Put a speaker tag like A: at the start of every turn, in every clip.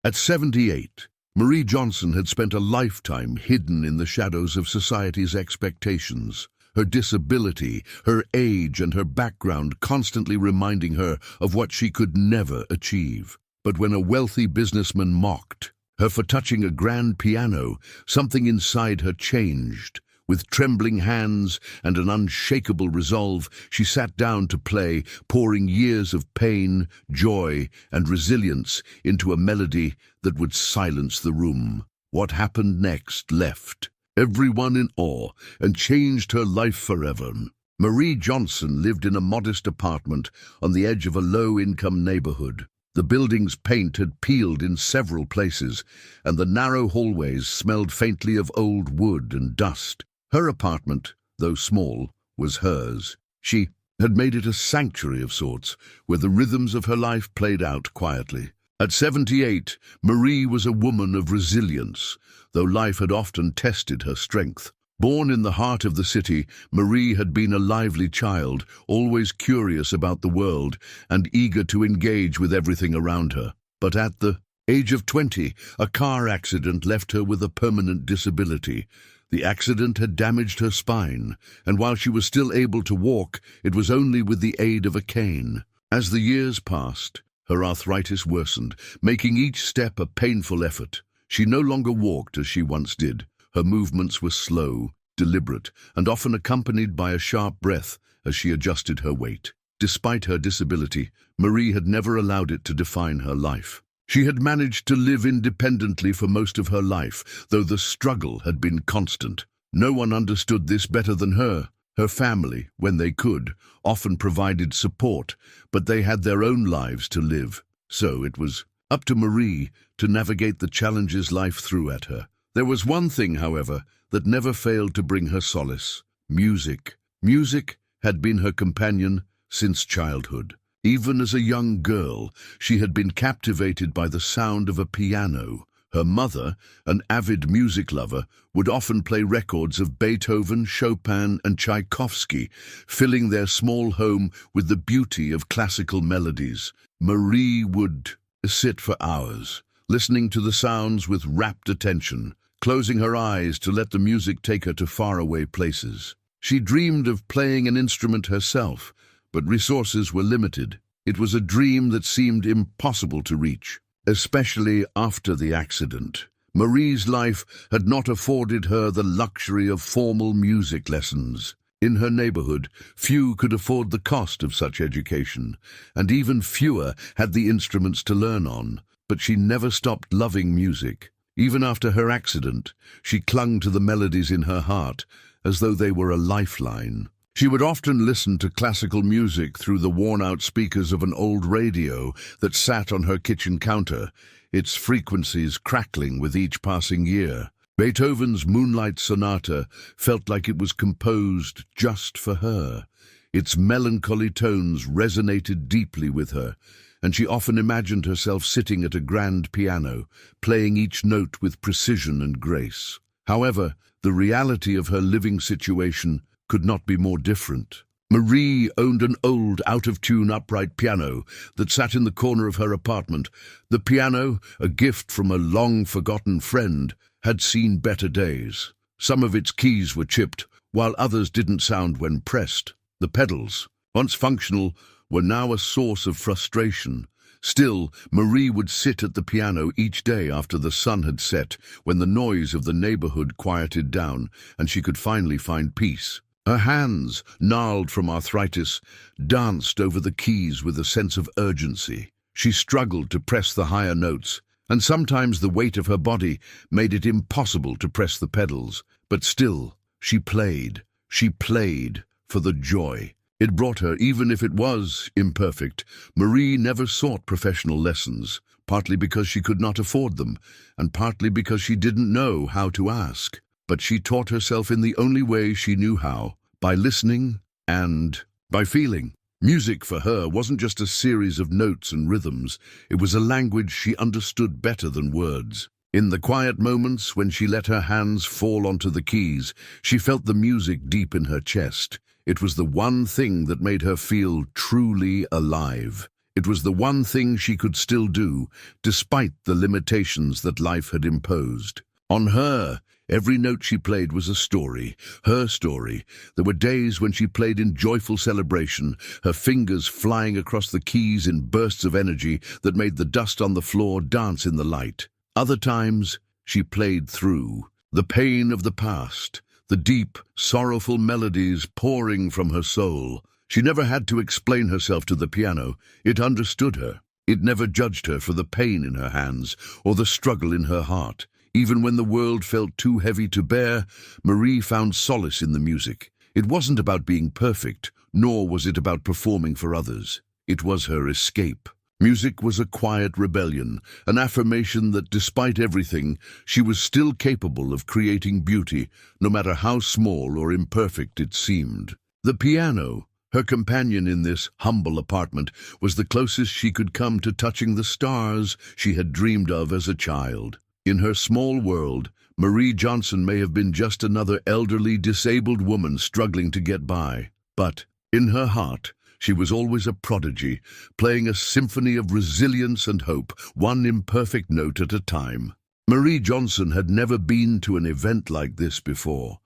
A: At 78, Marie Johnson had spent a lifetime hidden in the shadows of society's expectations. Her disability, her age, and her background constantly reminding her of what she could never achieve. But when a wealthy businessman mocked her for touching a grand piano, something inside her changed. With trembling hands and an unshakable resolve, she sat down to play, pouring years of pain, joy, and resilience into a melody that would silence the room. What happened next left everyone in awe and changed her life forever. Marie Johnson lived in a modest apartment on the edge of a low-income neighborhood. The building's paint had peeled in several places, and the narrow hallways smelled faintly of old wood and dust. Her apartment, though small, was hers. She had made it a sanctuary of sorts, where the rhythms of her life played out quietly. At 78, Marie was a woman of resilience, though life had often tested her strength. Born in the heart of the city, Marie had been a lively child, always curious about the world and eager to engage with everything around her. But at the age of 20, a car accident left her with a permanent disability. The accident had damaged her spine, and while she was still able to walk, it was only with the aid of a cane. As the years passed, her arthritis worsened, making each step a painful effort. She no longer walked as she once did. Her movements were slow, deliberate, and often accompanied by a sharp breath as she adjusted her weight. Despite her disability, Marie had never allowed it to define her life. She had managed to live independently for most of her life, though the struggle had been constant. No one understood this better than her. Her family, when they could, often provided support, but they had their own lives to live. So it was up to Marie to navigate the challenges life threw at her. There was one thing, however, that never failed to bring her solace: music. Music had been her companion since childhood. Even as a young girl, she had been captivated by the sound of a piano. Her mother, an avid music lover, would often play records of Beethoven, Chopin, and Tchaikovsky, filling their small home with the beauty of classical melodies. Marie would sit for hours, listening to the sounds with rapt attention, closing her eyes to let the music take her to faraway places. She dreamed of playing an instrument herself, but resources were limited. It was a dream that seemed impossible to reach. Especially after the accident, Marie's life had not afforded her the luxury of formal music lessons. In her neighborhood, few could afford the cost of such education, and even fewer had the instruments to learn on. But she never stopped loving music. Even after her accident, she clung to the melodies in her heart, as though they were a lifeline. She would often listen to classical music through the worn-out speakers of an old radio that sat on her kitchen counter, its frequencies crackling with each passing year. Beethoven's Moonlight Sonata felt like it was composed just for her. Its melancholy tones resonated deeply with her, and she often imagined herself sitting at a grand piano, playing each note with precision and grace. However, the reality of her living situation could not be more different. Marie owned an old, out-of-tune upright piano that sat in the corner of her apartment. The piano, a gift from a long-forgotten friend, had seen better days. Some of its keys were chipped, while others didn't sound when pressed. The pedals, once functional, were now a source of frustration. Still, Marie would sit at the piano each day after the sun had set, when the noise of the neighborhood quieted down and she could finally find peace. Her hands, gnarled from arthritis, danced over the keys with a sense of urgency. She struggled to press the higher notes, and sometimes the weight of her body made it impossible to press the pedals. But still, she played for the joy it brought her, even if it was imperfect. Marie never sought professional lessons, partly because she could not afford them, and partly because she didn't know how to ask. But she taught herself in the only way she knew how, by listening and by feeling. Music for her wasn't just a series of notes and rhythms. It was a language she understood better than words. In the quiet moments when she let her hands fall onto the keys, she felt the music deep in her chest. It was the one thing that made her feel truly alive. It was the one thing she could still do, despite the limitations that life had imposed. On her, every note she played was a story, her story. There were days when she played in joyful celebration, her fingers flying across the keys in bursts of energy that made the dust on the floor dance in the light. Other times, she played through the pain of the past, the deep, sorrowful melodies pouring from her soul. She never had to explain herself to the piano. It understood her. It never judged her for the pain in her hands or the struggle in her heart. Even when the world felt too heavy to bear, Marie found solace in the music. It wasn't about being perfect, nor was it about performing for others. It was her escape. Music was a quiet rebellion, an affirmation that despite everything, she was still capable of creating beauty, no matter how small or imperfect it seemed. The piano, her companion in this humble apartment, was the closest she could come to touching the stars she had dreamed of as a child. In her small world, Marie Johnson may have been just another elderly, disabled woman struggling to get by. But, in her heart, she was always a prodigy, playing a symphony of resilience and hope, one imperfect note at a time. Marie Johnson had never been to an event like this before.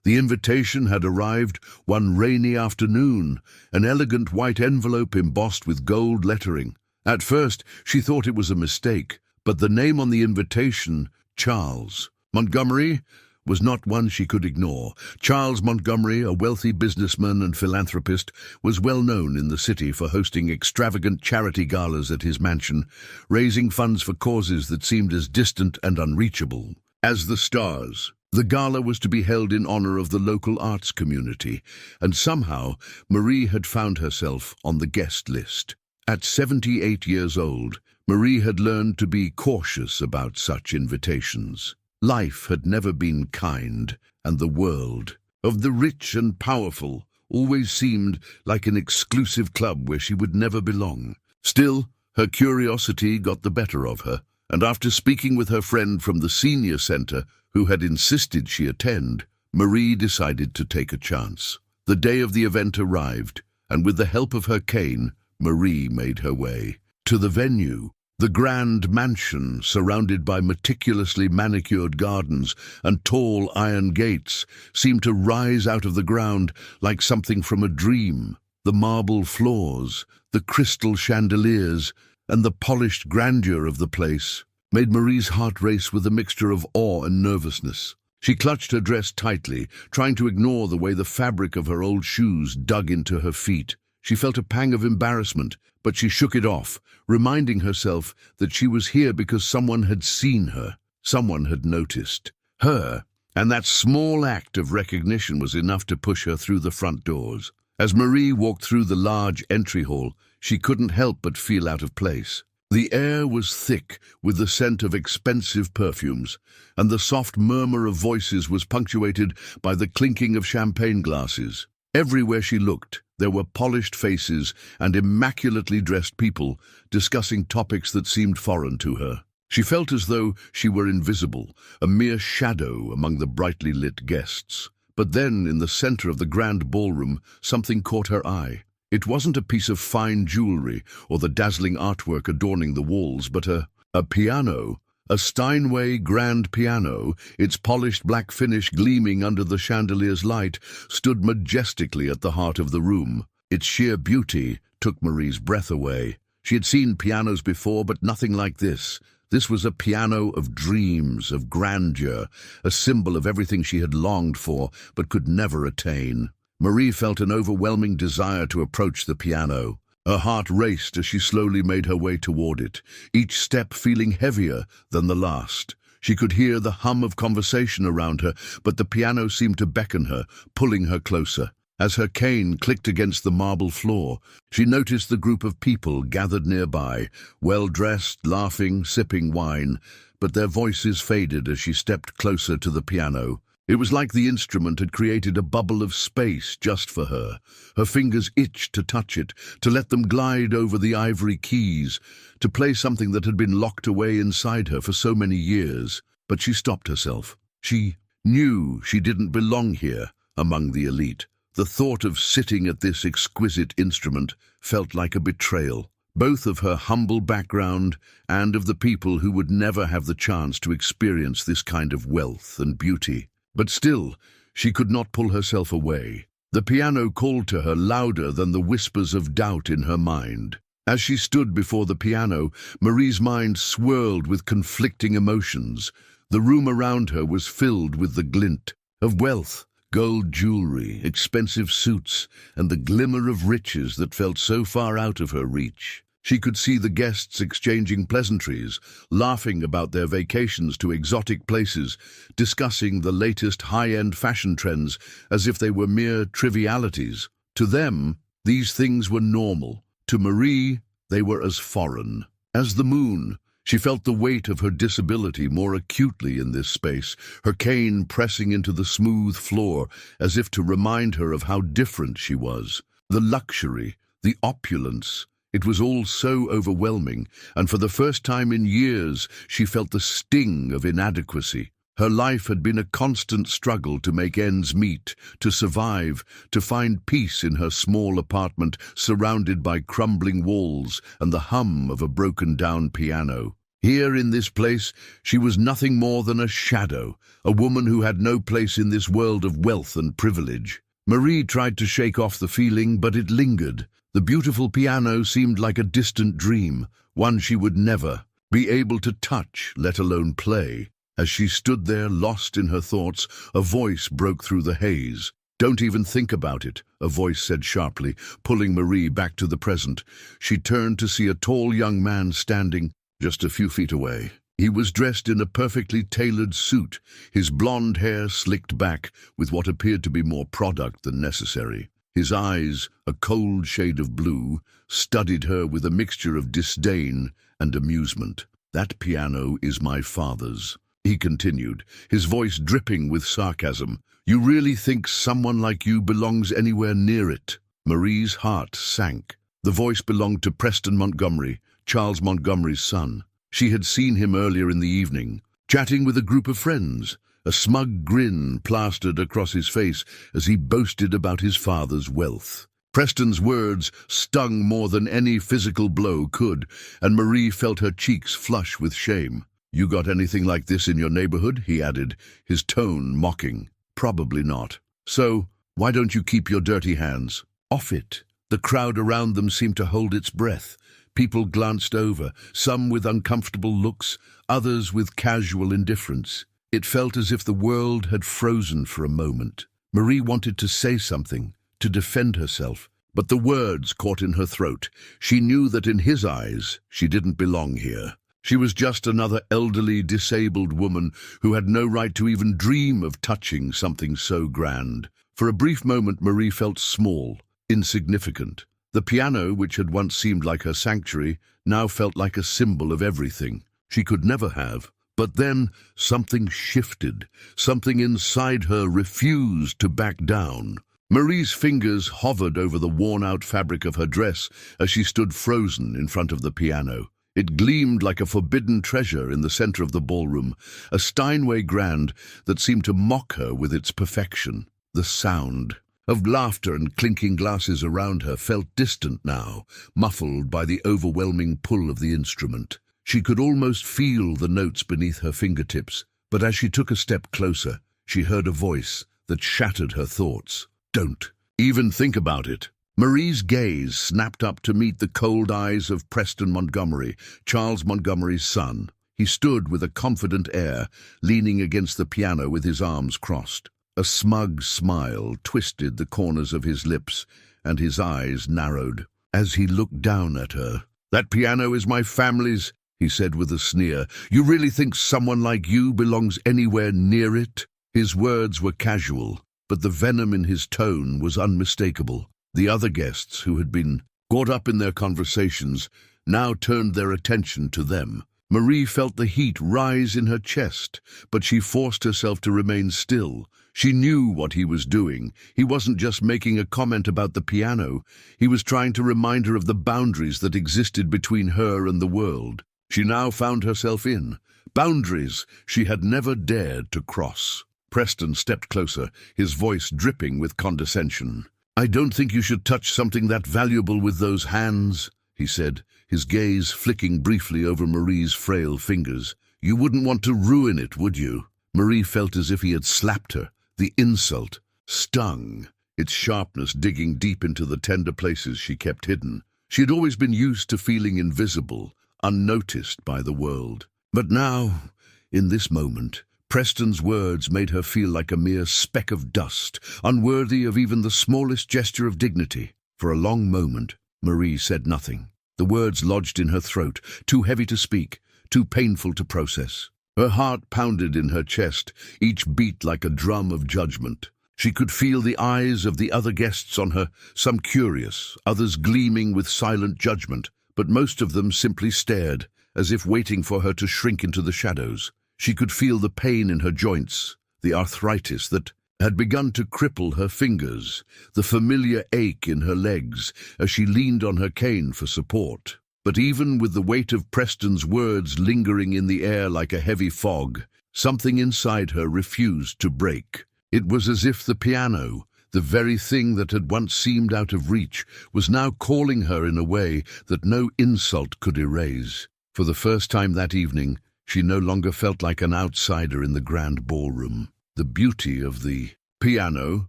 A: The invitation had arrived one rainy afternoon, an elegant white envelope embossed with gold lettering. At first, she thought it was a mistake, but the name on the invitation, Charles Montgomery, was not one she could ignore. Charles Montgomery, a wealthy businessman and philanthropist, was well known in the city for hosting extravagant charity galas at his mansion, raising funds for causes that seemed as distant and unreachable as the stars. The gala was to be held in honor of the local arts community, and somehow Marie had found herself on the guest list. At 78 years old, Marie had learned to be cautious about such invitations. Life had never been kind, and the world of the rich and powerful always seemed like an exclusive club where she would never belong. Still, her curiosity got the better of her, and after speaking with her friend from the senior center, who had insisted she attend, Marie decided to take a chance. The day of the event arrived, and with the help of her cane, Marie made her way to the venue. The grand mansion, surrounded by meticulously manicured gardens and tall iron gates, seemed to rise out of the ground like something from a dream. The marble floors, the crystal chandeliers, and the polished grandeur of the place made Marie's heart race with a mixture of awe and nervousness. She clutched her dress tightly, trying to ignore the way the fabric of her old shoes dug into her feet. She felt a pang of embarrassment, but she shook it off, reminding herself that she was here because someone had seen her, someone had noticed her, and that small act of recognition was enough to push her through the front doors. As Marie walked through the large entry hall, she couldn't help but feel out of place. The air was thick with the scent of expensive perfumes, and the soft murmur of voices was punctuated by the clinking of champagne glasses. Everywhere she looked, there were polished faces and immaculately dressed people discussing topics that seemed foreign to her. She felt as though she were invisible, a mere shadow among the brightly lit guests. But then, in the center of the grand ballroom, something caught her eye. It wasn't a piece of fine jewelry or the dazzling artwork adorning the walls, but a piano. A Steinway grand piano, its polished black finish gleaming under the chandelier's light, stood majestically at the heart of the room. Its sheer beauty took Marie's breath away. She had seen pianos before, but nothing like this. This was a piano of dreams, of grandeur, a symbol of everything she had longed for but could never attain. Marie felt an overwhelming desire to approach the piano. Her heart raced as she slowly made her way toward it, each step feeling heavier than the last. She could hear the hum of conversation around her, but the piano seemed to beckon her, pulling her closer. As her cane clicked against the marble floor, she noticed the group of people gathered nearby, well-dressed, laughing, sipping wine, but their voices faded as she stepped closer to the piano. It was like the instrument had created a bubble of space just for her. Her fingers itched to touch it, to let them glide over the ivory keys, to play something that had been locked away inside her for so many years. But she stopped herself. She knew she didn't belong here, among the elite. The thought of sitting at this exquisite instrument felt like a betrayal. both of her humble background and of the people who would never have the chance to experience this kind of wealth and beauty. But still, she could not pull herself away. The piano called to her louder than the whispers of doubt in her mind. As she stood before the piano, Marie's mind swirled with conflicting emotions. The room around her was filled with the glint of wealth, gold jewelry, expensive suits, and the glimmer of riches that felt so far out of her reach. She could see the guests exchanging pleasantries, laughing about their vacations to exotic places, discussing the latest high-end fashion trends as if they were mere trivialities. To them, these things were normal. To Marie, they were as foreign as the moon. She felt the weight of her disability more acutely in this space, her cane pressing into the smooth floor as if to remind her of how different she was. The luxury, the opulence, it was all so overwhelming, and for the first time in years she felt the sting of inadequacy. Her life had been a constant struggle to make ends meet, to survive, to find peace in her small apartment surrounded by crumbling walls and the hum of a broken-down piano. Here in this place, she was nothing more than a shadow, a woman who had no place in this world of wealth and privilege. Marie tried to shake off the feeling, but it lingered. The beautiful piano seemed like a distant dream, one she would never be able to touch, let alone play. As she stood there, lost in her thoughts, a voice broke through the haze. "Don't even think about it," a voice said sharply, pulling Marie back to the present. She turned to see a tall young man standing just a few feet away. He was dressed in a perfectly tailored suit, his blonde hair slicked back with what appeared to be more product than necessary. His eyes, a cold shade of blue, studied her with a mixture of disdain and amusement. "That piano is my father's," he continued, his voice dripping with sarcasm. "You really think someone like you belongs anywhere near it?" Marie's heart sank. The voice belonged to Preston Montgomery, Charles Montgomery's son. She had seen him earlier in the evening, chatting with a group of friends. A smug grin plastered across his face as he boasted about his father's wealth. Preston's words stung more than any physical blow could, and Marie felt her cheeks flush with shame. "You got anything like this in your neighborhood?" he added, his tone mocking. "Probably not. So, why don't you keep your dirty hands off it?" The crowd around them seemed to hold its breath. People glanced over, some with uncomfortable looks, others with casual indifference. It felt as if the world had frozen for a moment. Marie wanted to say something, to defend herself, but the words caught in her throat. She knew that in his eyes, she didn't belong here. She was just another elderly, disabled woman who had no right to even dream of touching something so grand. For a brief moment, Marie felt small, insignificant. The piano, which had once seemed like her sanctuary, now felt like a symbol of everything she could never have. But then something shifted. Something inside her refused to back down. Marie's fingers hovered over the worn-out fabric of her dress as she stood frozen in front of the piano. It gleamed like a forbidden treasure in the center of the ballroom, a Steinway grand that seemed to mock her with its perfection. The sound of laughter and clinking glasses around her felt distant now, muffled by the overwhelming pull of the instrument. She could almost feel the notes beneath her fingertips, but as she took a step closer, she heard a voice that shattered her thoughts. "Don't even think about it." Marie's gaze snapped up to meet the cold eyes of Preston Montgomery, Charles Montgomery's son. He stood with a confident air, leaning against the piano with his arms crossed. A smug smile twisted the corners of his lips, and his eyes narrowed as he looked down at her. "That piano is my family's," he said with a sneer. "You really think someone like you belongs anywhere near it?" His words were casual, but the venom in his tone was unmistakable. The other guests, who had been caught up in their conversations, now turned their attention to them. Marie felt the heat rise in her chest, but she forced herself to remain still. She knew what he was doing. He wasn't just making a comment about the piano. He was trying to remind her of the boundaries that existed between her and the world. She now found herself in boundaries she had never dared to cross. Preston stepped closer, his voice dripping with condescension. "I don't think you should touch something that valuable with those hands," he said, his gaze flicking briefly over Marie's frail fingers. "You wouldn't want to ruin it, would you?" Marie felt as if he had slapped her. The insult stung, its sharpness digging deep into the tender places she kept hidden. She had always been used to feeling invisible, unnoticed by the world. But now, in this moment, Preston's words made her feel like a mere speck of dust, unworthy of even the smallest gesture of dignity. For a long moment, Marie said nothing. The words lodged in her throat, too heavy to speak, too painful to process. Her heart pounded in her chest, each beat like a drum of judgment. She could feel the eyes of the other guests on her, some curious, others gleaming with silent judgment, but most of them simply stared, as if waiting for her to shrink into the shadows. She could feel the pain in her joints, the arthritis that had begun to cripple her fingers, the familiar ache in her legs as she leaned on her cane for support. But even with the weight of Preston's words lingering in the air like a heavy fog, something inside her refused to break. It was as if the piano, the very thing that had once seemed out of reach, was now calling her in a way that no insult could erase. For the first time that evening, she no longer felt like an outsider in the grand ballroom. The beauty of the piano,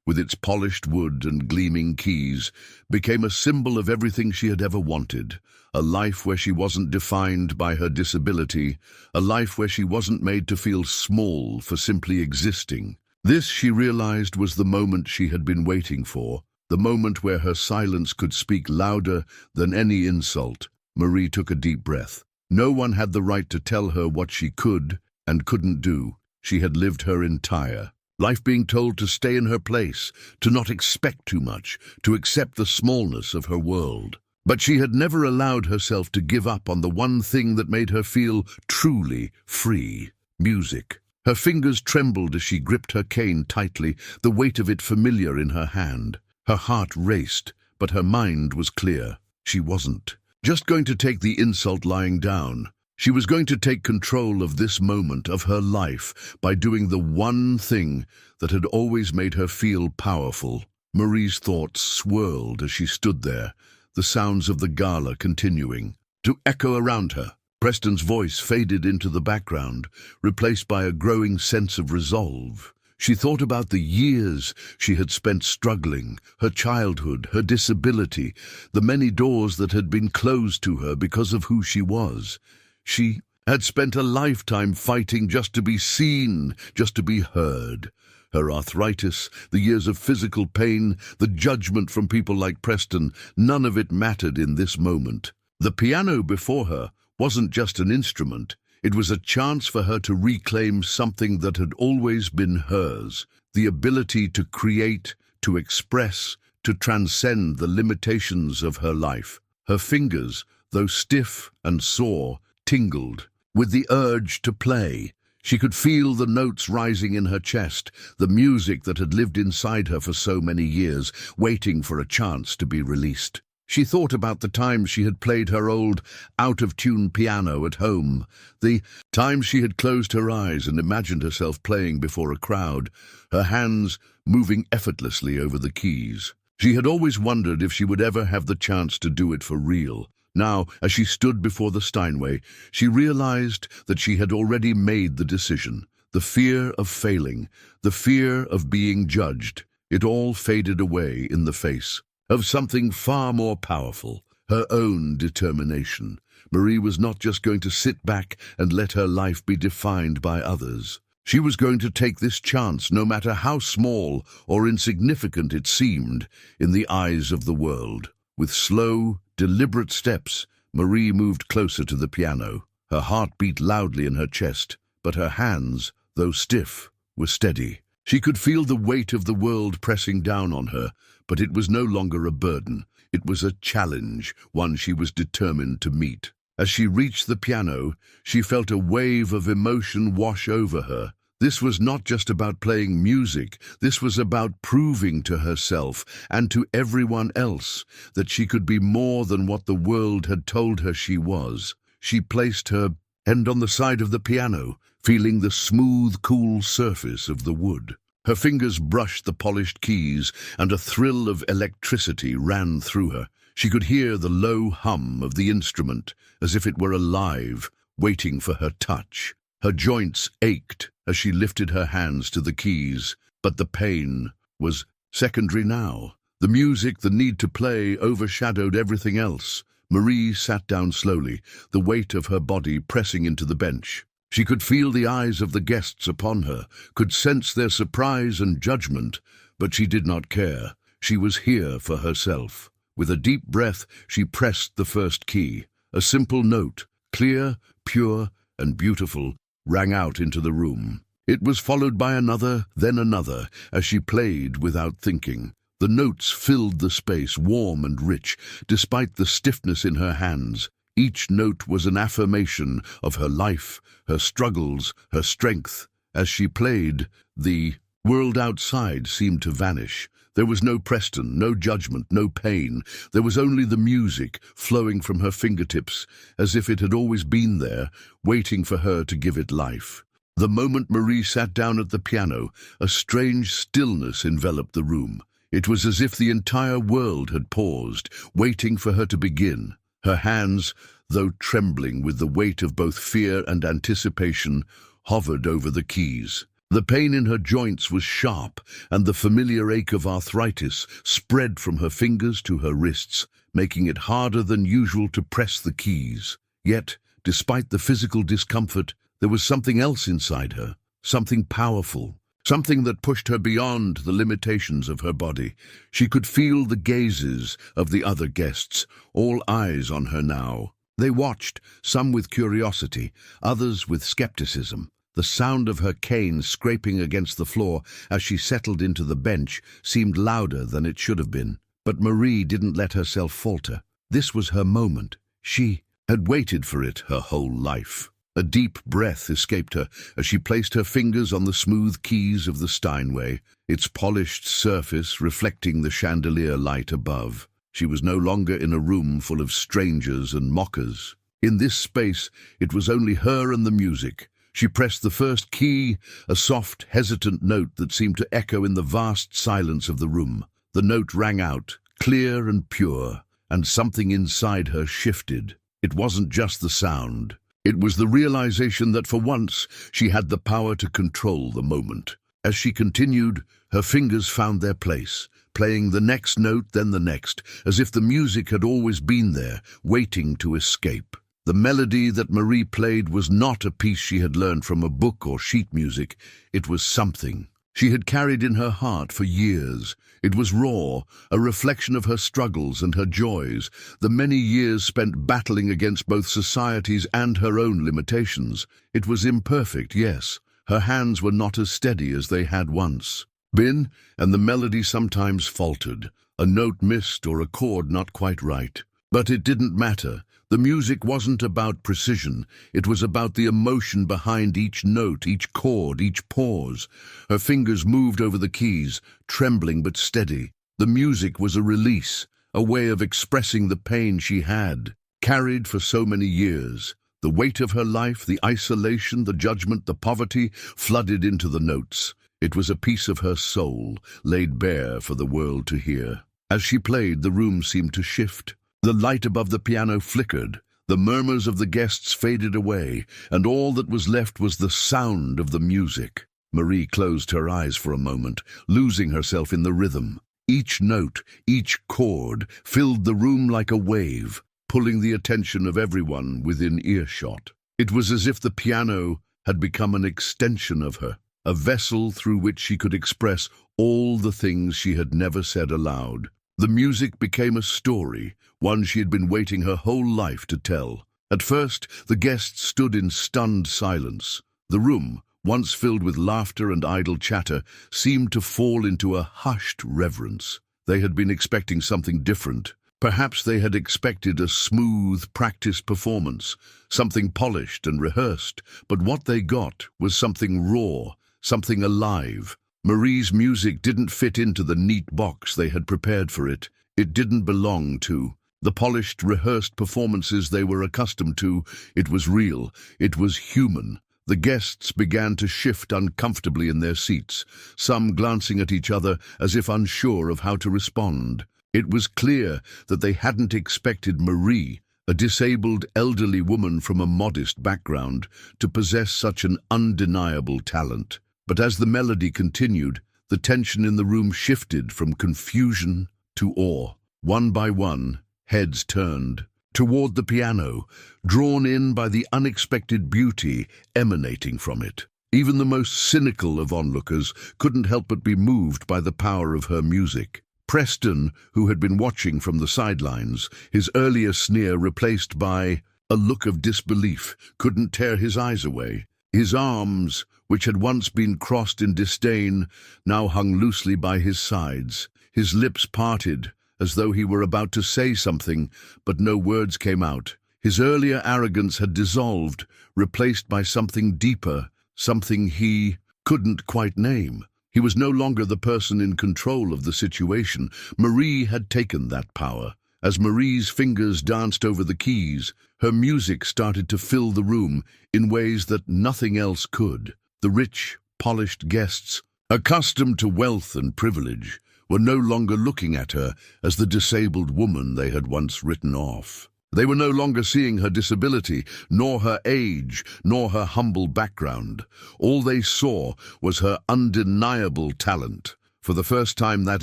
A: with its polished wood and gleaming keys, became a symbol of everything she had ever wanted. A life where she wasn't defined by her disability, a life where she wasn't made to feel small for simply existing. This, she realized, was the moment she had been waiting for, the moment where her silence could speak louder than any insult. Marie took a deep breath. No one had the right to tell her what she could and couldn't do. She had lived her entire life being told to stay in her place, to not expect too much, to accept the smallness of her world. But she had never allowed herself to give up on the one thing that made her feel truly free: music. Her fingers trembled as she gripped her cane tightly, the weight of it familiar in her hand. Her heart raced, but her mind was clear. She wasn't just going to take the insult lying down. She was going to take control of this moment of her life by doing the one thing that had always made her feel powerful. Marie's thoughts swirled as she stood there, the sounds of the gala continuing to echo around her. Preston's voice faded into the background, replaced by a growing sense of resolve. She thought about the years she had spent struggling, her childhood, her disability, the many doors that had been closed to her because of who she was. She had spent a lifetime fighting just to be seen, just to be heard. Her arthritis, the years of physical pain, the judgment from people like Preston, none of it mattered in this moment. The piano before her wasn't just an instrument. It was a chance for her to reclaim something that had always been hers, the ability to create, to express, to transcend the limitations of her life. Her fingers, though stiff and sore, tingled with the urge to play. She could feel the notes rising in her chest, the music that had lived inside her for so many years, waiting for a chance to be released. She thought about the times she had played her old, out-of-tune piano at home, the times she had closed her eyes and imagined herself playing before a crowd, her hands moving effortlessly over the keys. She had always wondered if she would ever have the chance to do it for real. Now, as she stood before the Steinway, she realized that she had already made the decision. The fear of failing, the fear of being judged, it all faded away in the face of something far more powerful, her own determination. Marie was not just going to sit back and let her life be defined by others. She was going to take this chance, no matter how small or insignificant it seemed in the eyes of the world. With slow, deliberate steps, Marie moved closer to the piano. Her heart beat loudly in her chest, but her hands, though stiff, were steady. She could feel the weight of the world pressing down on her, but it was no longer a burden. It was a challenge, one she was determined to meet. As she reached the piano, she felt a wave of emotion wash over her. This was not just about playing music. This was about proving to herself and to everyone else that she could be more than what the world had told her she was. She placed her hand on the side of the piano, feeling the smooth, cool surface of the wood. Her fingers brushed the polished keys, and a thrill of electricity ran through her. She could hear the low hum of the instrument, as if it were alive, waiting for her touch. Her joints ached as she lifted her hands to the keys, but the pain was secondary now. The music, the need to play, overshadowed everything else. Marie sat down slowly, the weight of her body pressing into the bench. She could feel the eyes of the guests upon her, could sense their surprise and judgment, but she did not care. She was here for herself. With a deep breath, she pressed the first key. A simple note, clear, pure, and beautiful, rang out into the room. It was followed by another, then another, as she played without thinking. The notes filled the space, warm and rich, despite the stiffness in her hands. Each note was an affirmation of her life, her struggles, her strength. As she played, the world outside seemed to vanish. There was no Preston, no judgment, no pain. There was only the music flowing from her fingertips, as if it had always been there, waiting for her to give it life. The moment Marie sat down at the piano, a strange stillness enveloped the room. It was as if the entire world had paused, waiting for her to begin. Her hands, though trembling with the weight of both fear and anticipation, hovered over the keys. The pain in her joints was sharp, and the familiar ache of arthritis spread from her fingers to her wrists, making it harder than usual to press the keys. Yet, despite the physical discomfort, there was something else inside her, something powerful. Something that pushed her beyond the limitations of her body. She could feel the gazes of the other guests, all eyes on her now. They watched, some with curiosity, others with skepticism. The sound of her cane scraping against the floor as she settled into the bench seemed louder than it should have been. But Marie didn't let herself falter. This was her moment. She had waited for it her whole life. A deep breath escaped her as she placed her fingers on the smooth keys of the Steinway, its polished surface reflecting the chandelier light above. She was no longer in a room full of strangers and mockers. In this space, it was only her and the music. She pressed the first key, a soft, hesitant note that seemed to echo in the vast silence of the room. The note rang out, clear and pure, and something inside her shifted. It wasn't just the sound. It was the realization that for once she had the power to control the moment. As she continued, her fingers found their place, playing the next note, then the next, as if the music had always been there, waiting to escape. The melody that Marie played was not a piece she had learned from a book or sheet music. It was something she had carried in her heart for years. It was raw, a reflection of her struggles and her joys, the many years spent battling against both society's and her own limitations. It was imperfect, yes. Her hands were not as steady as they had once been, and the melody sometimes faltered, a note missed or a chord not quite right. But it didn't matter. The music wasn't about precision. It was about the emotion behind each note, each chord, each pause. Her fingers moved over the keys, trembling but steady. The music was a release, a way of expressing the pain she had carried for so many years. The weight of her life, the isolation, the judgment, the poverty flooded into the notes. It was a piece of her soul, laid bare for the world to hear. As she played, the room seemed to shift. The light above the piano flickered, the murmurs of the guests faded away, and all that was left was the sound of the music. Marie closed her eyes for a moment, losing herself in the rhythm. Each note, each chord, filled the room like a wave, pulling the attention of everyone within earshot. It was as if the piano had become an extension of her, a vessel through which she could express all the things she had never said aloud. The music became a story, one she had been waiting her whole life to tell. At first, the guests stood in stunned silence. The room, once filled with laughter and idle chatter, seemed to fall into a hushed reverence. They had been expecting something different. Perhaps they had expected a smooth, practiced performance, something polished and rehearsed, but what they got was something raw, something alive. Marie's music didn't fit into the neat box they had prepared for it. It didn't belong to the polished, rehearsed performances they were accustomed to. It was real. It was human. The guests began to shift uncomfortably in their seats, some glancing at each other as if unsure of how to respond. It was clear that they hadn't expected Marie, a disabled elderly woman from a modest background, to possess such an undeniable talent. But as the melody continued, the tension in the room shifted from confusion to awe. One by one, heads turned toward the piano, drawn in by the unexpected beauty emanating from it. Even the most cynical of onlookers couldn't help but be moved by the power of her music. Preston, who had been watching from the sidelines, his earlier sneer replaced by a look of disbelief, couldn't tear his eyes away. His arms, which had once been crossed in disdain, now hung loosely by his sides. His lips parted, as though he were about to say something, but no words came out. His earlier arrogance had dissolved, replaced by something deeper, something he couldn't quite name. He was no longer the person in control of the situation. Marie had taken that power. As Marie's fingers danced over the keys, her music started to fill the room in ways that nothing else could. The rich, polished guests, accustomed to wealth and privilege, were no longer looking at her as the disabled woman they had once written off. They were no longer seeing her disability, nor her age, nor her humble background. All they saw was her undeniable talent. For the first time that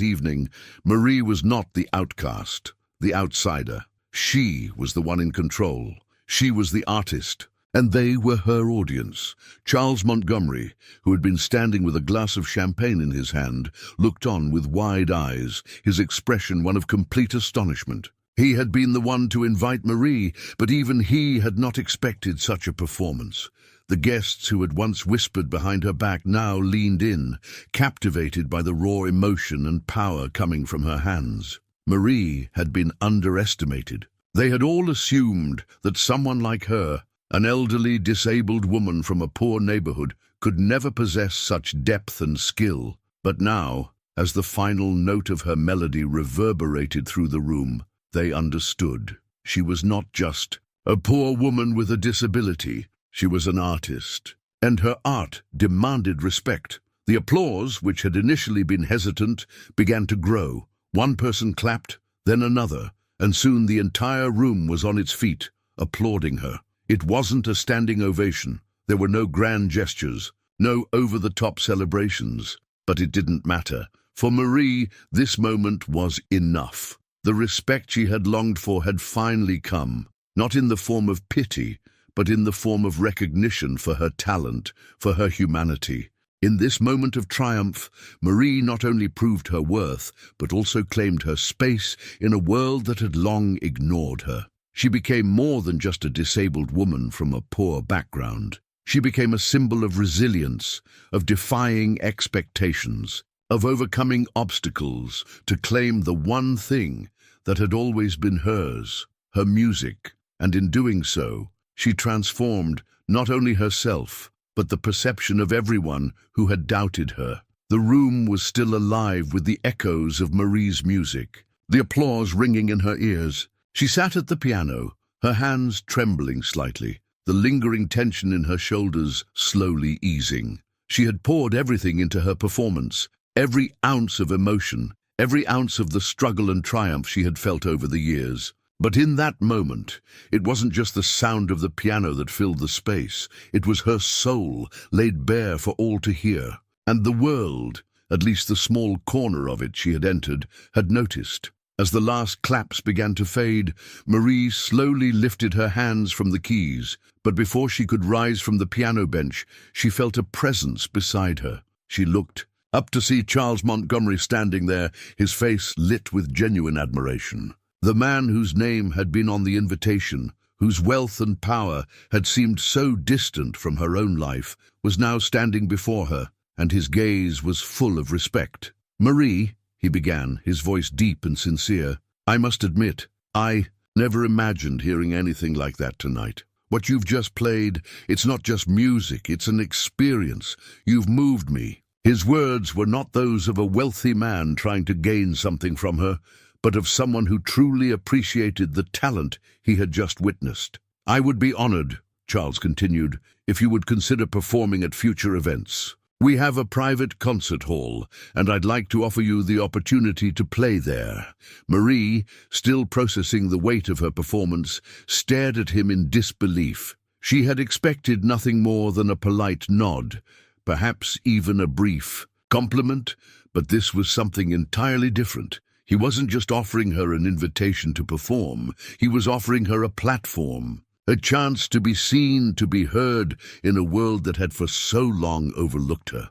A: evening, Marie was not the outcast, the outsider. She was the one in control. She was the artist. And they were her audience. Charles Montgomery, who had been standing with a glass of champagne in his hand, looked on with wide eyes, his expression one of complete astonishment. He had been the one to invite Marie, but even he had not expected such a performance. The guests who had once whispered behind her back now leaned in, captivated by the raw emotion and power coming from her hands. Marie had been underestimated. They had all assumed that someone like her, an elderly, disabled woman from a poor neighborhood, could never possess such depth and skill. But now, as the final note of her melody reverberated through the room, they understood. She was not just a poor woman with a disability. She was an artist, and her art demanded respect. The applause, which had initially been hesitant, began to grow. One person clapped, then another, and soon the entire room was on its feet, applauding her. It wasn't a standing ovation. There were no grand gestures, no over-the-top celebrations. But it didn't matter. For Marie, this moment was enough. The respect she had longed for had finally come, not in the form of pity, but in the form of recognition for her talent, for her humanity. In this moment of triumph, Marie not only proved her worth, but also claimed her space in a world that had long ignored her. She became more than just a disabled woman from a poor background. She became a symbol of resilience, of defying expectations, of overcoming obstacles to claim the one thing that had always been hers, her music. And in doing so, she transformed not only herself, but the perception of everyone who had doubted her. The room was still alive with the echoes of Marie's music, the applause ringing in her ears. She sat at the piano, her hands trembling slightly, the lingering tension in her shoulders slowly easing. She had poured everything into her performance, every ounce of emotion, every ounce of the struggle and triumph she had felt over the years. But in that moment, it wasn't just the sound of the piano that filled the space. It was her soul laid bare for all to hear. And the world, at least the small corner of it she had entered, had noticed. As the last claps began to fade, Marie slowly lifted her hands from the keys, but before she could rise from the piano bench, she felt a presence beside her. She looked up to see Charles Montgomery standing there, his face lit with genuine admiration. The man whose name had been on the invitation, whose wealth and power had seemed so distant from her own life, was now standing before her, and his gaze was full of respect. "Marie," he began, his voice deep and sincere, "I must admit, I never imagined hearing anything like that tonight. What you've just played, it's not just music, it's an experience. You've moved me." His words were not those of a wealthy man trying to gain something from her, but of someone who truly appreciated the talent he had just witnessed. "I would be honored," Charles continued, "if you would consider performing at future events. "We have a private concert hall, and I'd like to offer you the opportunity to play there." Marie, still processing the weight of her performance, stared at him in disbelief. She had expected nothing more than a polite nod, perhaps even a brief compliment, but this was something entirely different. He wasn't just offering her an invitation to perform, he was offering her a platform, a chance to be seen, to be heard in a world that had for so long overlooked her.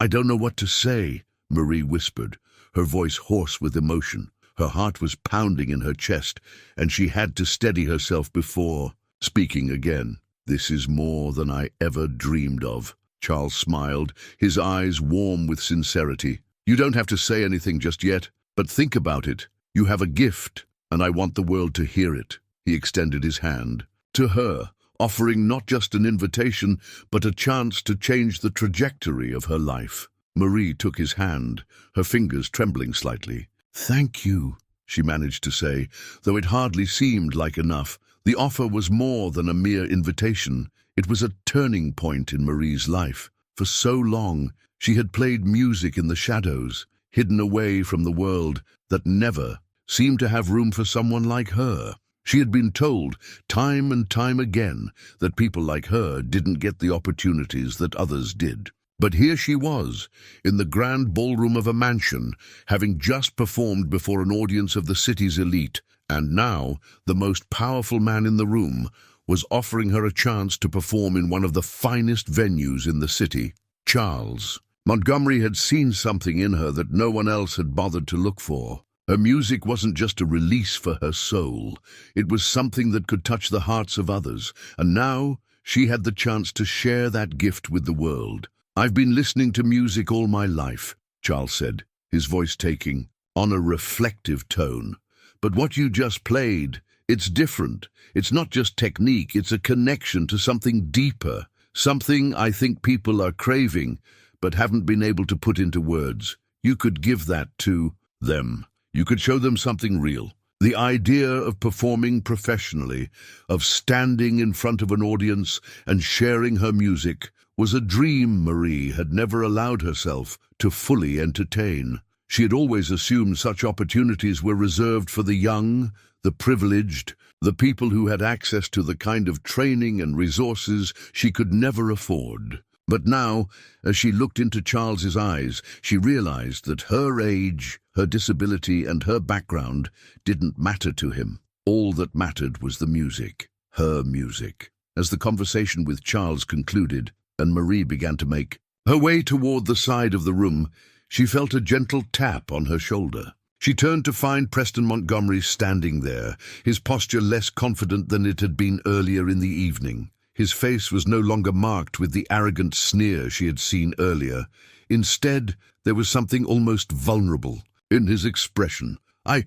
A: I don't know what to say," Marie whispered, her voice hoarse with emotion. Her heart was pounding in her chest, and she had to steady herself before speaking again. "This is more than I ever dreamed of." Charles smiled, his eyes warm with sincerity. "You don't have to say anything just yet, but think about it. You have a gift, and I want the world to hear it." He extended his hand to her, offering not just an invitation, but a chance to change the trajectory of her life. Marie took his hand, her fingers trembling slightly. "Thank you," she managed to say, though it hardly seemed like enough. The offer was more than a mere invitation. It was a turning point in Marie's life. For so long, she had played music in the shadows, hidden away from the world that never seemed to have room for someone like her. She had been told time and time again that people like her didn't get the opportunities that others did. But here she was, in the grand ballroom of a mansion, having just performed before an audience of the city's elite, and now the most powerful man in the room was offering her a chance to perform in one of the finest venues in the city. Charles Montgomery had seen something in her that no one else had bothered to look for. Her music wasn't just a release for her soul. It was something that could touch the hearts of others, and now she had the chance to share that gift with the world. "I've been listening to music all my life," Charles said, his voice taking on a reflective tone. "But what you just played, it's different. It's not just technique, it's a connection to something deeper, something I think people are craving, but haven't been able to put into words. You could give that to them. You could show them something real. The idea of performing professionally, of standing in front of an audience and sharing her music, was a dream Marie had never allowed herself to fully entertain. She had always assumed such opportunities were reserved for the young, the privileged, the people who had access to the kind of training and resources she could never afford. But now, as she looked into Charles's eyes, she realized that her age, her disability, and her background didn't matter to him. All that mattered was the music, her music. As the conversation with Charles concluded, and Marie began to make her way toward the side of the room, she felt a gentle tap on her shoulder. She turned to find Preston Montgomery standing there, his posture less confident than it had been earlier in the evening. His face was no longer marked with the arrogant sneer she had seen earlier. Instead, there was something almost vulnerable in his expression. I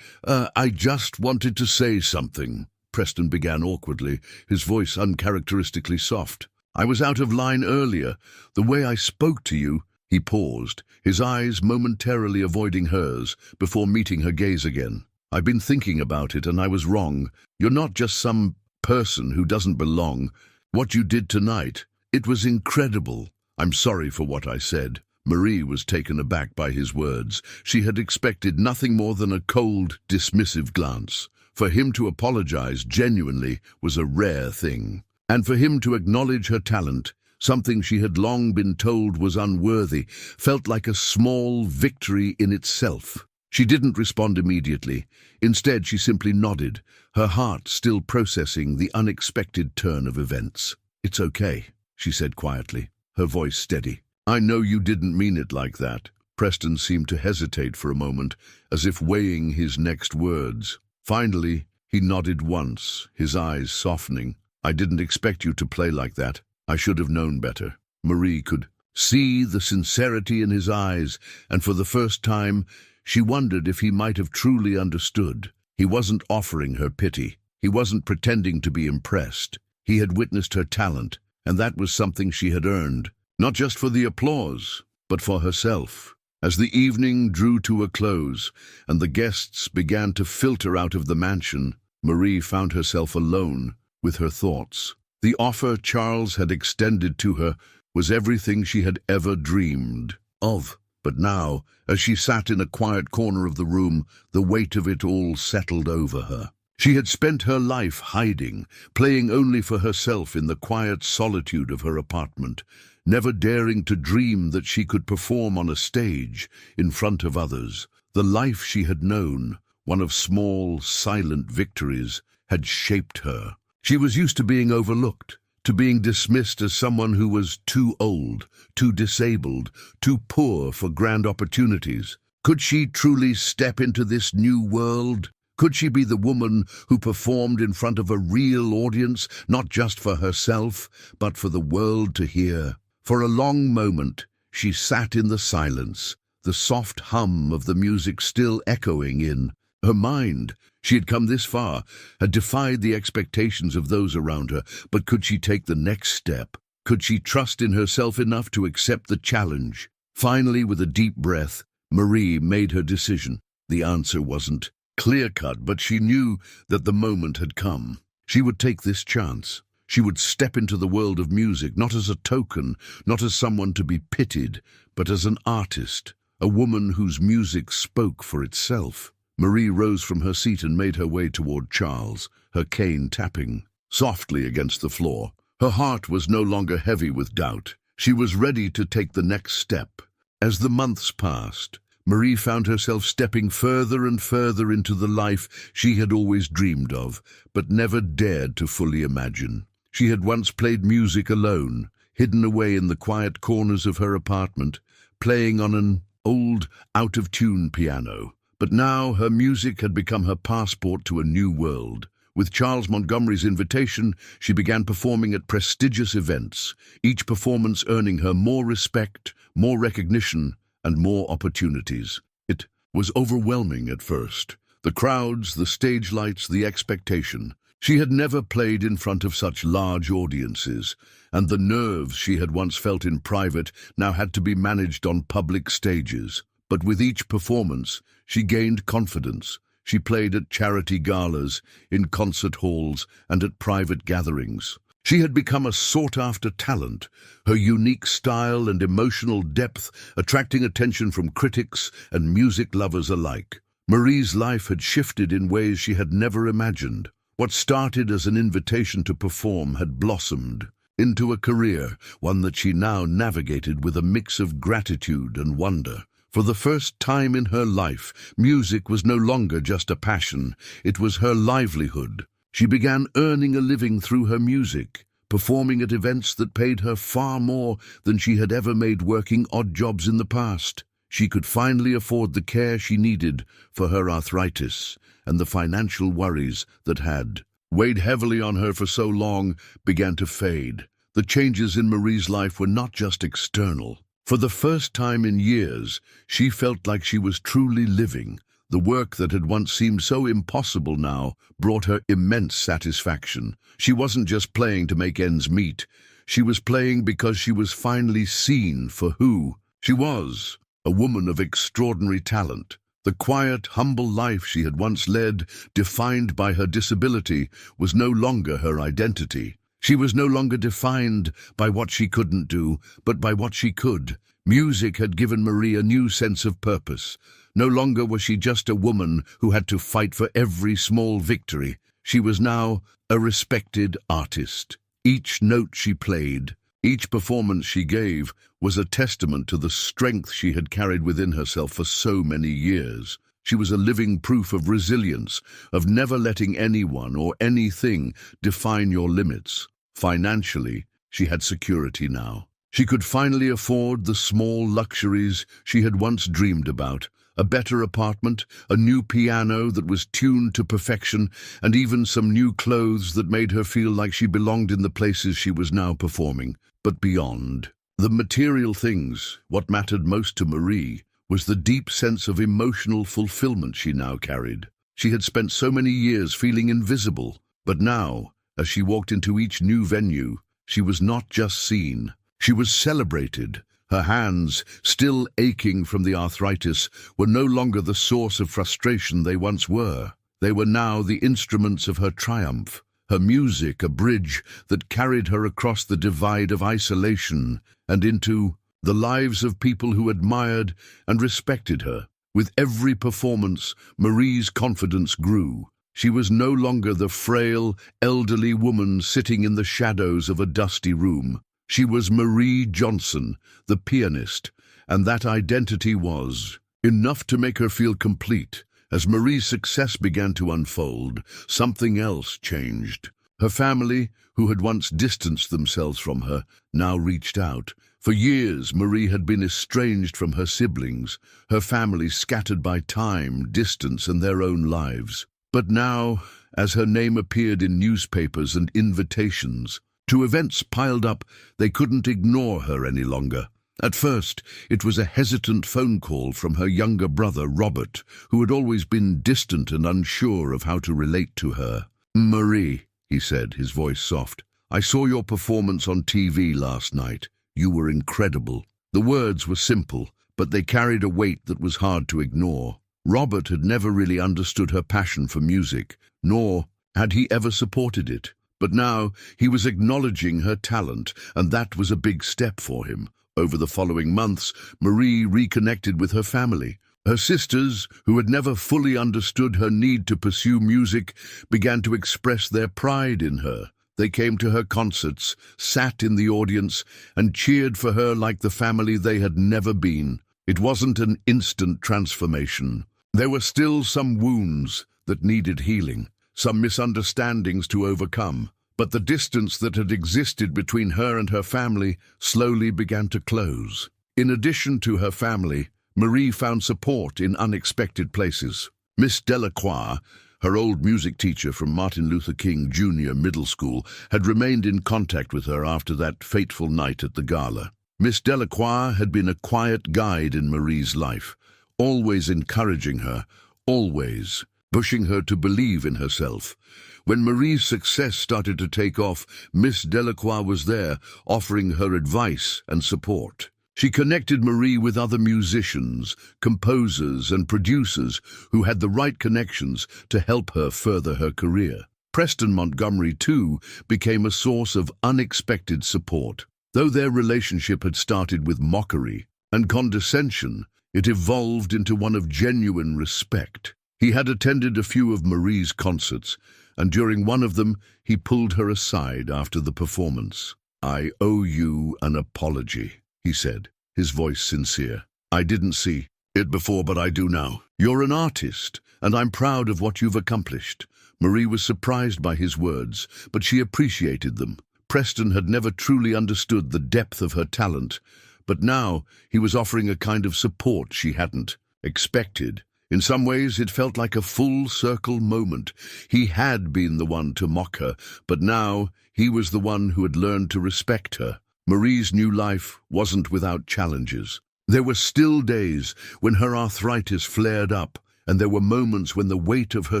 A: just wanted to say something," Preston began awkwardly, his voice uncharacteristically soft. "I was out of line earlier. The way I spoke to you." He paused, his eyes momentarily avoiding hers, before meeting her gaze again. "I've been thinking about it, and I was wrong. You're not just some person who doesn't belong. What you did tonight, it was incredible. I'm sorry for what I said." Marie was taken aback by his words. She had expected nothing more than a cold, dismissive glance. For him to apologize genuinely was a rare thing. And for him to acknowledge her talent, something she had long been told was unworthy, felt like a small victory in itself. She didn't respond immediately. Instead, she simply nodded, her heart still processing the unexpected turn of events. "It's okay," she said quietly, her voice steady. "I know you didn't mean it like that." Preston seemed to hesitate for a moment, as if weighing his next words. Finally, he nodded once, his eyes softening. "I didn't expect you to play like that. I should have known better." Marie could see the sincerity in his eyes, and for the first time, she wondered if he might have truly understood. He wasn't offering her pity. He wasn't pretending to be impressed. He had witnessed her talent, and that was something she had earned, not just for the applause, but for herself. As the evening drew to a close, and the guests began to filter out of the mansion, Marie found herself alone with her thoughts. The offer Charles had extended to her was everything she had ever dreamed of. But now, as she sat in a quiet corner of the room, the weight of it all settled over her. She had spent her life hiding, playing only for herself in the quiet solitude of her apartment, never daring to dream that she could perform on a stage in front of others. The life she had known, one of small, silent victories, had shaped her. She was used to being overlooked, to being dismissed as someone who was too old, too disabled, too poor for grand opportunities. Could she truly step into this new world? Could she be the woman who performed in front of a real audience, not just for herself, but for the world to hear? For a long moment, she sat in the silence, the soft hum of the music still echoing in her mind. She had come this far, had defied the expectations of those around her, but could she take the next step? Could she trust in herself enough to accept the challenge? Finally, with a deep breath, Marie made her decision. The answer wasn't clear-cut, but she knew that the moment had come. She would take this chance. She would step into the world of music, not as a token, not as someone to be pitied, but as an artist, a woman whose music spoke for itself. Marie rose from her seat and made her way toward Charles, her cane tapping softly against the floor. Her heart was no longer heavy with doubt. She was ready to take the next step. As the months passed, Marie found herself stepping further and further into the life she had always dreamed of, but never dared to fully imagine. She had once played music alone, hidden away in the quiet corners of her apartment, playing on an old, out-of-tune piano. But now her music had become her passport to a new world. With Charles Montgomery's invitation, she began performing at prestigious events, each performance earning her more respect, more recognition, and more opportunities. It was overwhelming at first. The crowds, the stage lights, the expectation. She had never played in front of such large audiences, and the nerves she had once felt in private now had to be managed on public stages. But with each performance, she gained confidence. She played at charity galas, in concert halls, and at private gatherings. She had become a sought-after talent, her unique style and emotional depth attracting attention from critics and music lovers alike. Marie's life had shifted in ways she had never imagined. What started as an invitation to perform had blossomed into a career, one that she now navigated with a mix of gratitude and wonder. For the first time in her life, music was no longer just a passion, it was her livelihood. She began earning a living through her music, performing at events that paid her far more than she had ever made working odd jobs in the past. She could finally afford the care she needed for her arthritis, and the financial worries that had weighed heavily on her for so long began to fade. The changes in Marie's life were not just external. For the first time in years, she felt like she was truly living. The work that had once seemed so impossible now brought her immense satisfaction. She wasn't just playing to make ends meet. She was playing because she was finally seen for who she was, a woman of extraordinary talent. The quiet, humble life she had once led, defined by her disability, was no longer her identity. She was no longer defined by what she couldn't do, but by what she could. Music had given Marie a new sense of purpose. No longer was she just a woman who had to fight for every small victory. She was now a respected artist. Each note she played, each performance she gave, was a testament to the strength she had carried within herself for so many years. She was a living proof of resilience, of never letting anyone or anything define your limits. Financially, she had security now. She could finally afford the small luxuries she had once dreamed about. A better apartment, a new piano that was tuned to perfection, and even some new clothes that made her feel like she belonged in the places she was now performing. But beyond the material things, what mattered most to Marie was the deep sense of emotional fulfillment she now carried. She had spent so many years feeling invisible, but now, as she walked into each new venue, she was not just seen, she was celebrated. Her hands, still aching from the arthritis, were no longer the source of frustration they once were. They were now the instruments of her triumph. her music a bridge that carried her across the divide of isolation and into the lives of people who admired and respected her. With every performance, Marie's confidence grew. She was no longer the frail, elderly woman sitting in the shadows of a dusty room. She was Marie Johnson, the pianist, and that identity was enough to make her feel complete. As Marie's success began to unfold, something else changed. Her family, who had once distanced themselves from her, now reached out. For years, Marie had been estranged from her siblings, her family scattered by time, distance, and their own lives. But now, as her name appeared in newspapers and invitations to events piled up, they couldn't ignore her any longer. At first, it was a hesitant phone call from her younger brother, Robert, who had always been distant and unsure of how to relate to her. "Marie," he said, his voice soft, "I saw your performance on TV last night. You were incredible." The words were simple, but they carried a weight that was hard to ignore. Robert had never really understood her passion for music, nor had he ever supported it. But now he was acknowledging her talent, and that was a big step for him. Over the following months, Marie reconnected with her family. Her sisters, who had never fully understood her need to pursue music, began to express their pride in her. They came to her concerts, sat in the audience, and cheered for her like the family they had never been. It wasn't an instant transformation. There were still some wounds that needed healing, some misunderstandings to overcome. But the distance that had existed between her and her family slowly began to close. In addition to her family, Marie found support in unexpected places. Miss Delacroix, her old music teacher from Martin Luther King Jr. Middle School, had remained in contact with her after that fateful night at the gala. Miss Delacroix had been a quiet guide in Marie's life, always encouraging her, always pushing her to believe in herself. When Marie's success started to take off, Miss Delacroix was there, offering her advice and support. She connected Marie with other musicians, composers, and producers who had the right connections to help her further her career. Preston Montgomery, too, became a source of unexpected support. Though their relationship had started with mockery and condescension, it evolved into one of genuine respect. He had attended a few of Marie's concerts, and during one of them, he pulled her aside after the performance. "I owe you an apology," he said, his voice sincere. "I didn't see it before, but I do now. You're an artist, and I'm proud of what you've accomplished." Marie was surprised by his words, but she appreciated them. Preston had never truly understood the depth of her talent, but now he was offering a kind of support she hadn't expected. In some ways, it felt like a full-circle moment. He had been the one to mock her, but now he was the one who had learned to respect her. Marie's new life wasn't without challenges. There were still days when her arthritis flared up, and there were moments when the weight of her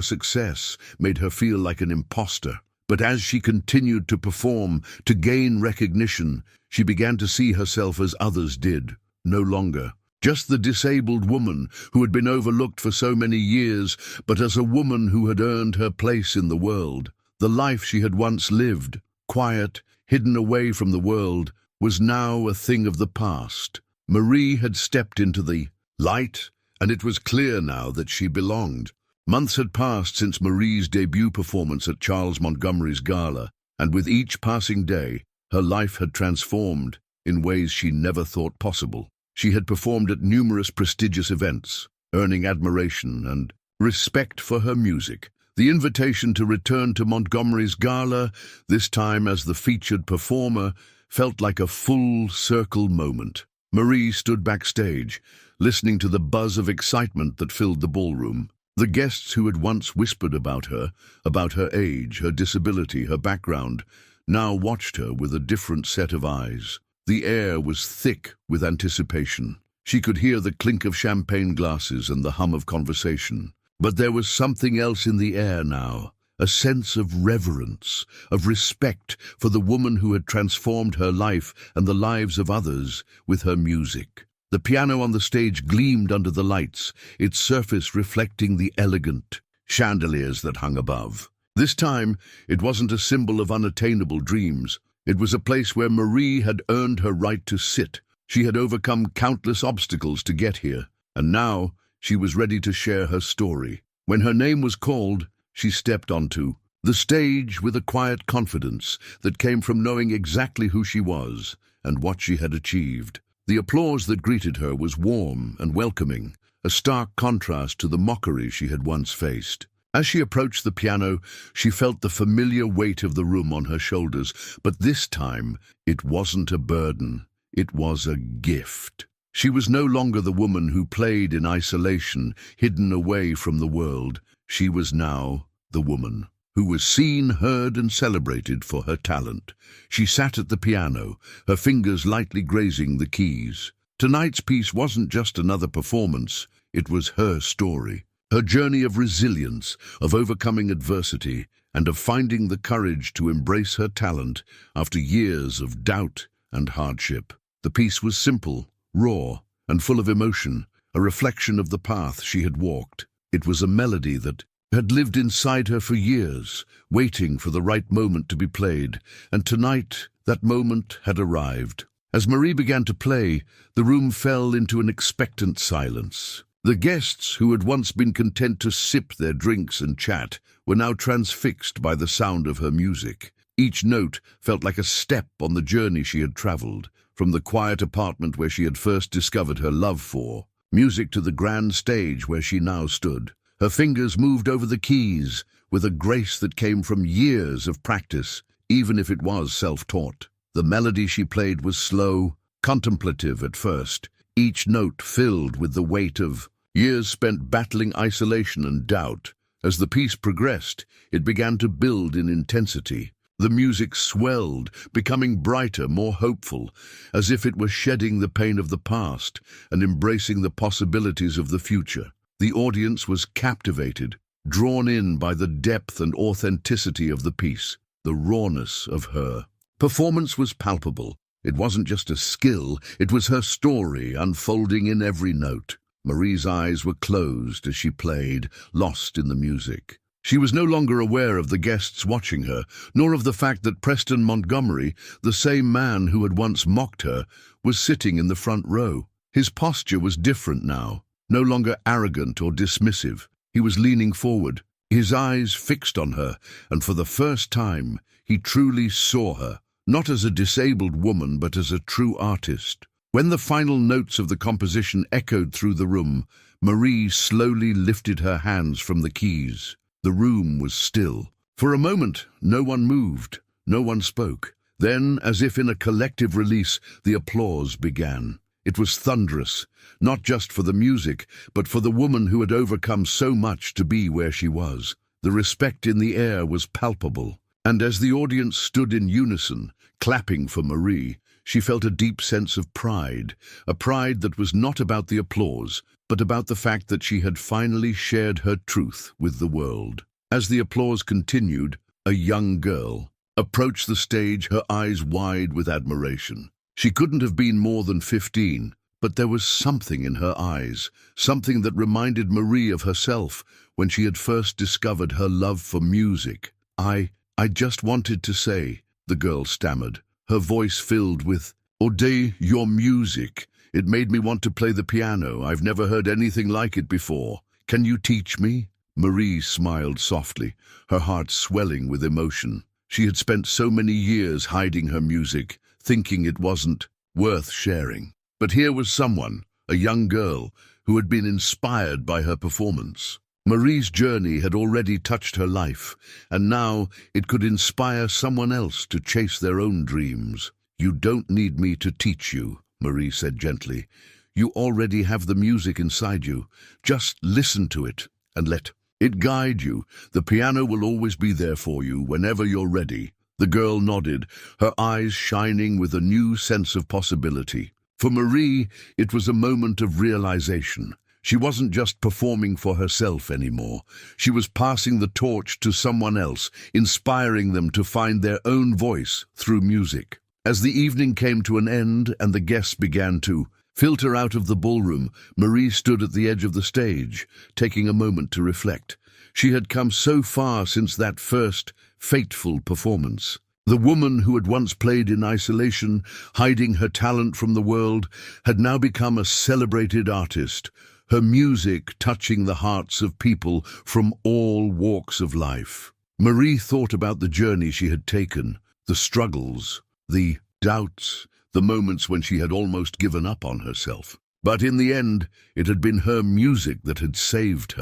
A: success made her feel like an imposter. But as she continued to perform, to gain recognition, she began to see herself as others did, no longer just the disabled woman who had been overlooked for so many years, but as a woman who had earned her place in the world. The life she had once lived, quiet, hidden away from the world, was now a thing of the past. Marie had stepped into the light, and it was clear now that she belonged. Months had passed since Marie's debut performance at Charles Montgomery's gala, and with each passing day, her life had transformed in ways she never thought possible. She had performed at numerous prestigious events, earning admiration and respect for her music. The invitation to return to Montgomery's gala, this time as the featured performer, felt like a full-circle moment. Marie stood backstage, listening to the buzz of excitement that filled the ballroom. The guests who had once whispered about her age, her disability, her background, now watched her with a different set of eyes. The air was thick with anticipation. She could hear the clink of champagne glasses and the hum of conversation. But there was something else in the air now, a sense of reverence, of respect for the woman who had transformed her life and the lives of others with her music. The piano on the stage gleamed under the lights, its surface reflecting the elegant chandeliers that hung above. This time, it wasn't a symbol of unattainable dreams. It was a place where Marie had earned her right to sit. She had overcome countless obstacles to get here, and now she was ready to share her story. When her name was called, she stepped onto the stage with a quiet confidence that came from knowing exactly who she was and what she had achieved. The applause that greeted her was warm and welcoming, a stark contrast to the mockery she had once faced. As she approached the piano, she felt the familiar weight of the room on her shoulders, but this time it wasn't a burden, it was a gift. She was no longer the woman who played in isolation, hidden away from the world. She was now the woman who was seen, heard, and celebrated for her talent. She sat at the piano, her fingers lightly grazing the keys. Tonight's piece wasn't just another performance, it was her story. Her journey of resilience, of overcoming adversity, and of finding the courage to embrace her talent after years of doubt and hardship. The piece was simple, raw, and full of emotion, a reflection of the path she had walked. It was a melody that had lived inside her for years, waiting for the right moment to be played, and tonight that moment had arrived. As Marie began to play, the room fell into an expectant silence. The guests, who had once been content to sip their drinks and chat, were now transfixed by the sound of her music. Each note felt like a step on the journey she had traveled, from the quiet apartment where she had first discovered her love for music to the grand stage where she now stood. Her fingers moved over the keys with a grace that came from years of practice, even if it was self-taught. The melody she played was slow, contemplative at first, each note filled with the weight of years spent battling isolation and doubt. As the piece progressed, it began to build in intensity. The music swelled, becoming brighter, more hopeful, as if it were shedding the pain of the past and embracing the possibilities of the future. The audience was captivated, drawn in by the depth and authenticity of the piece, the rawness of her. Performance was palpable. It wasn't just a skill, it was her story unfolding in every note. Marie's eyes were closed as she played, lost in the music. She was no longer aware of the guests watching her, nor of the fact that Preston Montgomery, the same man who had once mocked her, was sitting in the front row. His posture was different now, no longer arrogant or dismissive. He was leaning forward, his eyes fixed on her, and for the first time, he truly saw her, not as a disabled woman, but as a true artist. When the final notes of the composition echoed through the room, Marie slowly lifted her hands from the keys. The room was still. For a moment, no one moved, no one spoke. Then, as if in a collective release, the applause began. It was thunderous, not just for the music, but for the woman who had overcome so much to be where she was. The respect in the air was palpable, and as the audience stood in unison, clapping for Marie, she felt a deep sense of pride, a pride that was not about the applause, but about the fact that she had finally shared her truth with the world. As the applause continued, a young girl approached the stage, her eyes wide with admiration. She couldn't have been more than 15, but there was something in her eyes, something that reminded Marie of herself when she had first discovered her love for music. I just wanted to say, the girl stammered, her voice filled with, "Ode, your music. It made me want to play the piano. I've never heard anything like it before. Can you teach me?" Marie smiled softly, her heart swelling with emotion. She had spent so many years hiding her music, thinking it wasn't worth sharing. But here was someone, a young girl, who had been inspired by her performance. Marie's journey had already touched her life, and now it could inspire someone else to chase their own dreams. "You don't need me to teach you," Marie said gently. "You already have the music inside you. Just listen to it and let it guide you. The piano will always be there for you whenever you're ready." The girl nodded, her eyes shining with a new sense of possibility. For Marie, it was a moment of realization. She wasn't just performing for herself anymore. She was passing the torch to someone else, inspiring them to find their own voice through music. As the evening came to an end and the guests began to filter out of the ballroom, Marie stood at the edge of the stage, taking a moment to reflect. She had come so far since that first, fateful performance. The woman who had once played in isolation, hiding her talent from the world, had now become a celebrated artist, her music touching the hearts of people from all walks of life. Marie thought about the journey she had taken, the struggles, the doubts, the moments when she had almost given up on herself. But in the end, it had been her music that had saved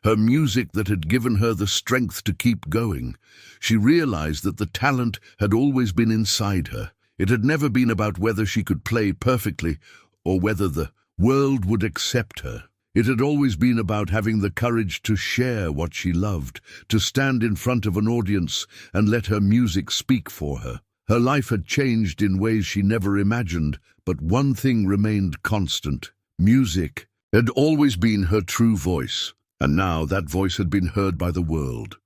A: her music that had given her the strength to keep going. She realized that the talent had always been inside her. It had never been about whether she could play perfectly or whether the world would accept her. It had always been about having the courage to share what she loved, to stand in front of an audience and let her music speak for her. Her life had changed in ways she never imagined, but one thing remained constant. Music had always been her true voice, and now that voice had been heard by the world.